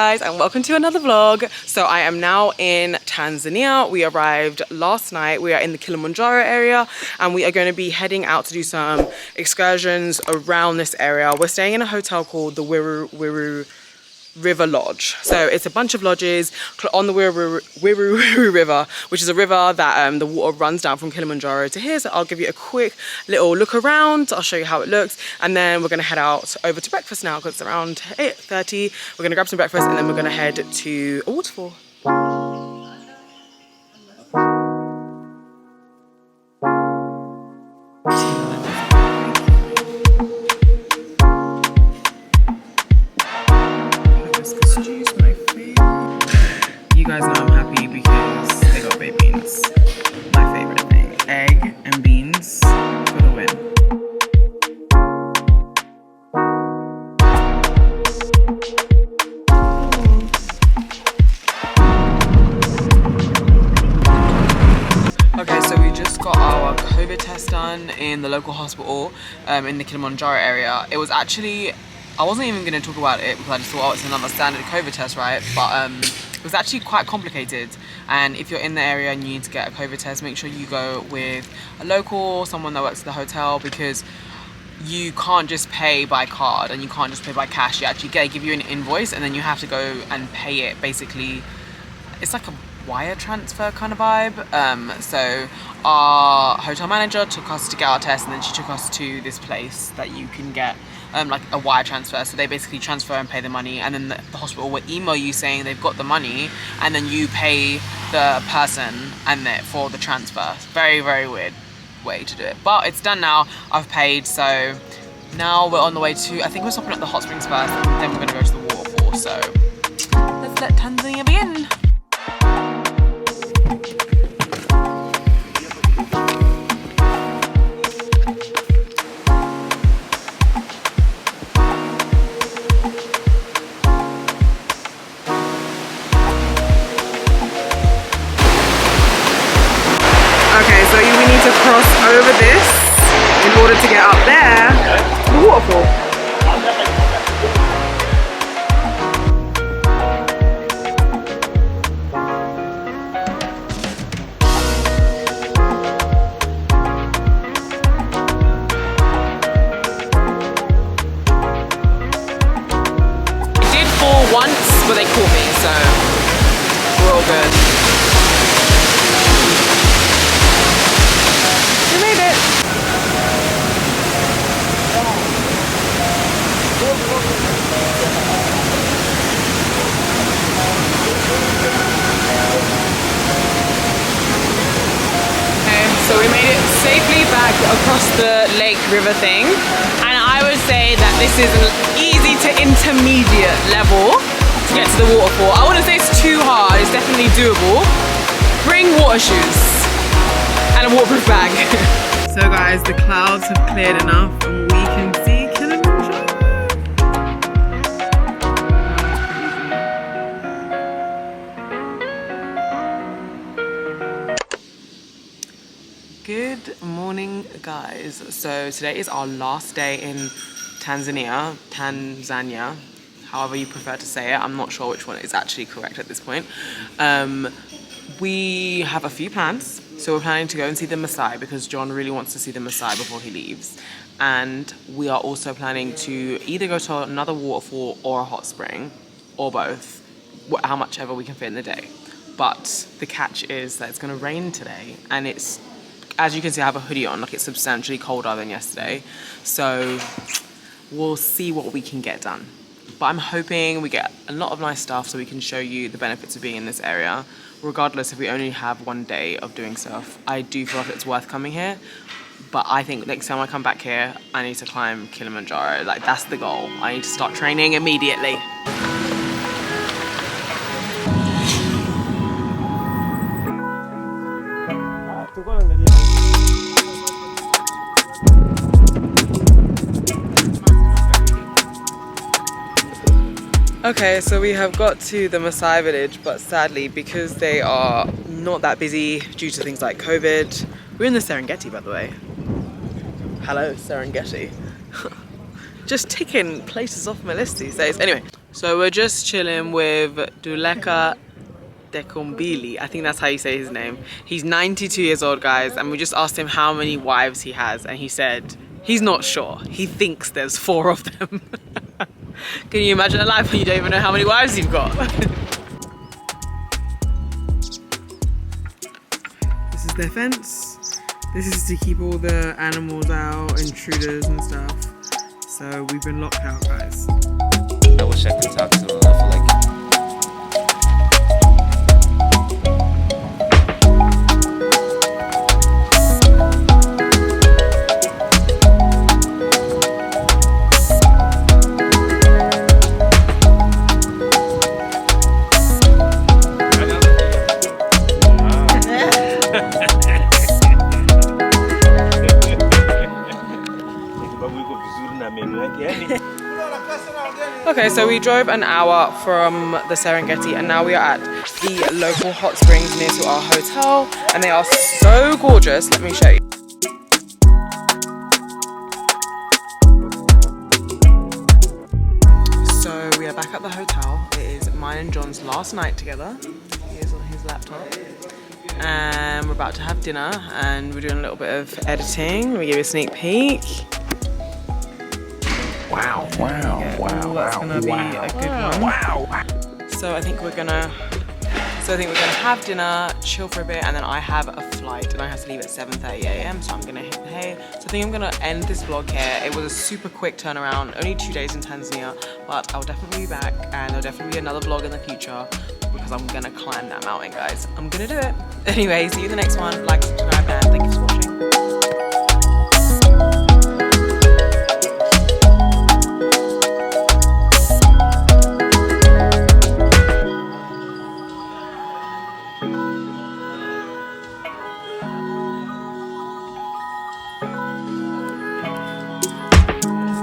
guys, and welcome to another vlog. So I am now in Tanzania. We arrived last night. We are in the Kilimanjaro area and we are going to be heading out to do some excursions around this area. We're staying in a hotel called the Weru Weru River Lodge. So it's a bunch of lodges on the Weru Weru River, which is a river that the water runs down from Kilimanjaro to here. So I'll give you a quick little look around. I'll show you how it looks, and then we're gonna head out over to breakfast now because it's around 8:30. We're gonna grab some breakfast and then we're gonna head to a waterfall. You guys know I'm happy because they got baked beans. My favorite thing. Egg and beans for the win. Okay, so we just got our COVID test done in the local hospital in the Kilimanjaro area. It was actually, I wasn't even going to talk about it because I just thought, oh, it's another standard COVID test, right? But it was actually quite complicated, and if you're in the area and you need to get a COVID test, make sure you go with a local, someone that works at the hotel, because you can't just pay by card and you can't just pay by cash. You actually give you an invoice and then you have to go and pay it. Basically, it's like a wire transfer kind of vibe. So our hotel manager took us to get our test, and then she took us to this place that you can get like a wire transfer. So they basically transfer and pay the money, and then the hospital will email you saying they've got the money, and then you pay the person and for the transfer. Very, very weird way to do it, but it's done now. I've paid, so now we're on the way to, I think we're stopping at the hot springs first, and then we're gonna go to the waterfall. So let's let Tanzania begin. Okay, so we need to cross over this in order to get up there to the waterfall. I did fall once, but they caught me, so we're all good. So we made it safely back across the lake river thing, and I would say that this is an easy to intermediate level to get to the waterfall. I wouldn't say it's too hard, it's definitely doable. Bring water shoes and a waterproof bag. So guys, the clouds have cleared enough and we can see Kilimanjaro. Good morning, guys. So today is our last day in Tanzania, however you prefer to say it. I'm not sure which one is actually correct at this point. We have a few plans. So we're planning to go and see the Masai because John really wants to see the Masai before he leaves. And we are also planning to either go to another waterfall or a hot spring, or both, how much ever we can fit in the day. But the catch is that it's gonna rain today, and it's, as you can see, I have a hoodie on, like it's substantially colder than yesterday. So we'll see what we can get done. But I'm hoping we get a lot of nice stuff so we can show you the benefits of being in this area. Regardless, if we only have one day of doing stuff, I do feel like it's worth coming here. But I think next time I come back here, I need to climb Kilimanjaro. Like, that's the goal. I need to start training immediately. Okay, so we have got to the Masai village, but sadly, because they are not that busy due to things like COVID. We're in the Serengeti, by the way. Hello, Serengeti. Just ticking places off my list these days. Anyway, So we're just chilling with Duleka Dekumbili. I think that's how you say his name. He's 92 years old, guys, and we just asked him how many wives he has, and he said he's not sure. He thinks there's 4 of them. Can you imagine a life when you don't even know how many wives you've got? This is their fence. This is to keep all the animals out, intruders and stuff. So we've been locked out, guys. I wish I could talk to him. I feel like Okay, so we drove an hour from the Serengeti and now we are at the local hot springs near to our hotel, and they are so gorgeous. Let me show you. So we are back at the hotel. It is mine and John's last night together. He is on his laptop. And we're about to have dinner and we're doing a little bit of editing. Let me give you a sneak peek. Wow, that's gonna be a good one. Wow. So I think we're gonna have dinner, chill for a bit, and then I have a flight and I have to leave at 7:30 AM, so I'm gonna hit the hay. So I think I'm gonna end this vlog here. It was a super quick turnaround, only 2 days in Tanzania, but I'll definitely be back and there'll definitely be another vlog in the future because I'm gonna climb that mountain, guys. I'm gonna do it. Anyway, see you in the next one. Like, subscribe, and thank you so much.